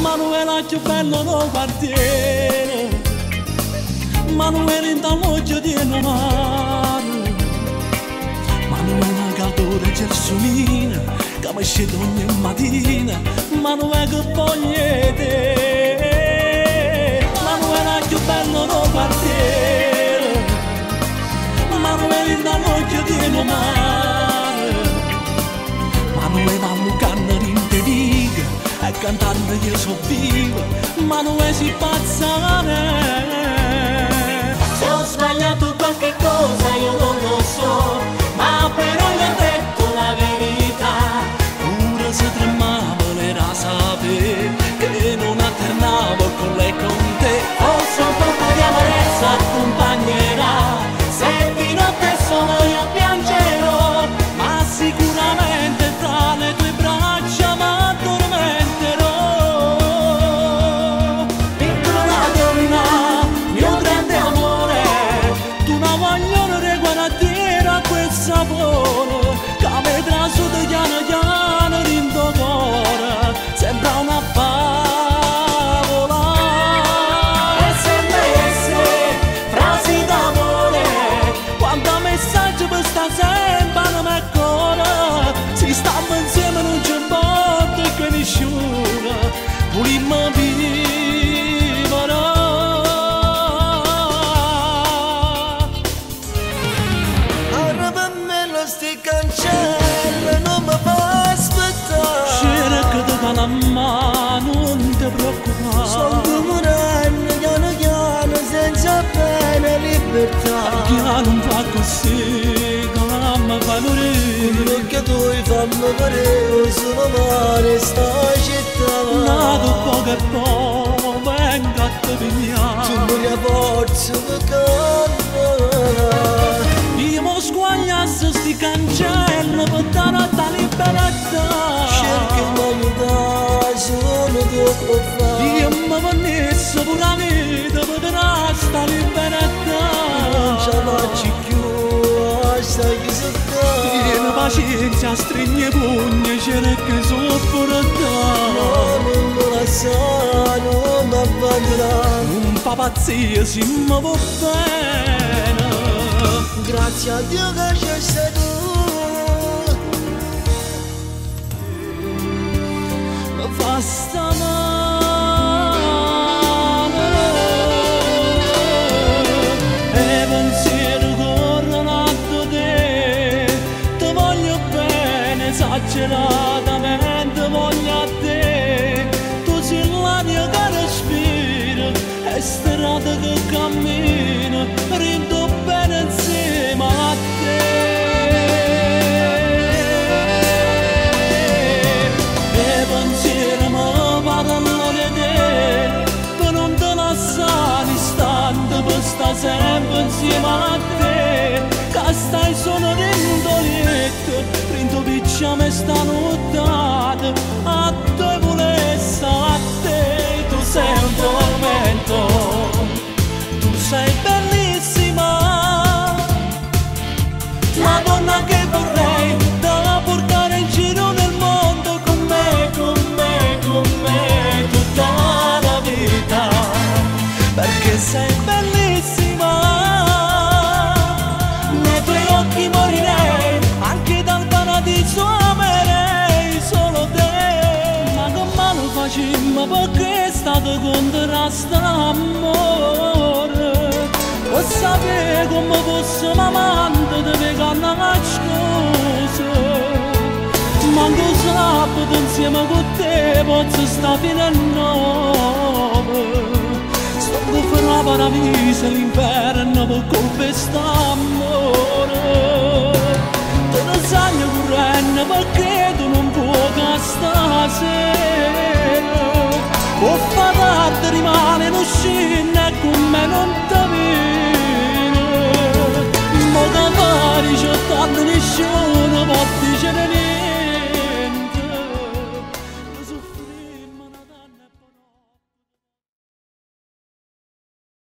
Manuela più bello del quartiere, Manuela in taloggia di mare, Manuela calore e gelsomina che mi scende ogni mattina, Manuela che voglia te. Manuela più bello del quartiere, Manuela in taloggia di mare, Manuela muccanna in te dica e cantando io so viva, Manuela si pazzare. Se ho sbagliato qualche cosa io non lo so, ma però gli ho detto la verità. Pure se tremavo l'era sapere che non alternavo con lei con te. Forse un po' di amarezza accompagnerà, se di notte solo io piangerò, Ma sicuramente tra le tue braccia m'addormenterò. piccola donna, mio grande amore. Tu non voglio regolarti a quel sapore che mi trasuda piano piano rindo cuore. Sembra una favola. E se frasi d'amore, Quando messaggio per sta sempre non mi cuore. Si stiamo insieme non c'è importa che nessuno volimmo vivere. Ora per me lo sti cancello non mi fa aspettare. Cerca di dare la mano, non ti Sto preoccupare. morendo piano piano senza pena e libertà. Chi non fa così, che mi fa morire. Quello che tu fammi vedere sono male sta città. Nato poco e poco, vengo a te Tu pigliare. mi hai forza per camminare. Io mi squagliasse sti cancelli per dare a ta libertà. Cerchi di aiutare, sono troppo facile. Io mi venisse pure la vita per dare sta Non ce libertà. la faccio più, stai che sei Tieni pazienza, stringi i pugni, cerca di sopportare. non mi lasciare, non mi abbandonare. Non fa pazzia, si mi va bene. Grazie a Dio che c'è sei tu. Mi fa sta male. E pensiero corrono a te. Ti voglio bene, esageratamente voglio a te. Tu sei l'aria che respiro e strada che cammino, rindo bene insieme a te. E pensiero mi parlano di te, per non te lasciare un istante, per stare sempre insieme a te. Che stai solo rindo letto, rindo picciame sta nottata, a te volesse a te. Tu sei un tormento, tu sei bellissima, la donna che vorrei da portare in giro nel mondo con me, con me, con me tutta la vita, perché sei bellissima. Nei tuoi occhi morirei, anche dal paradiso amerei solo te. Ma che male facemmo perché è stato contrasto l'amore. Vuoi sapere come fosse amante di pecare la scusa? Manco sabato insieme con te posso stare fino a 9. Sto per la paradiso l'inferno per colpa st'amore.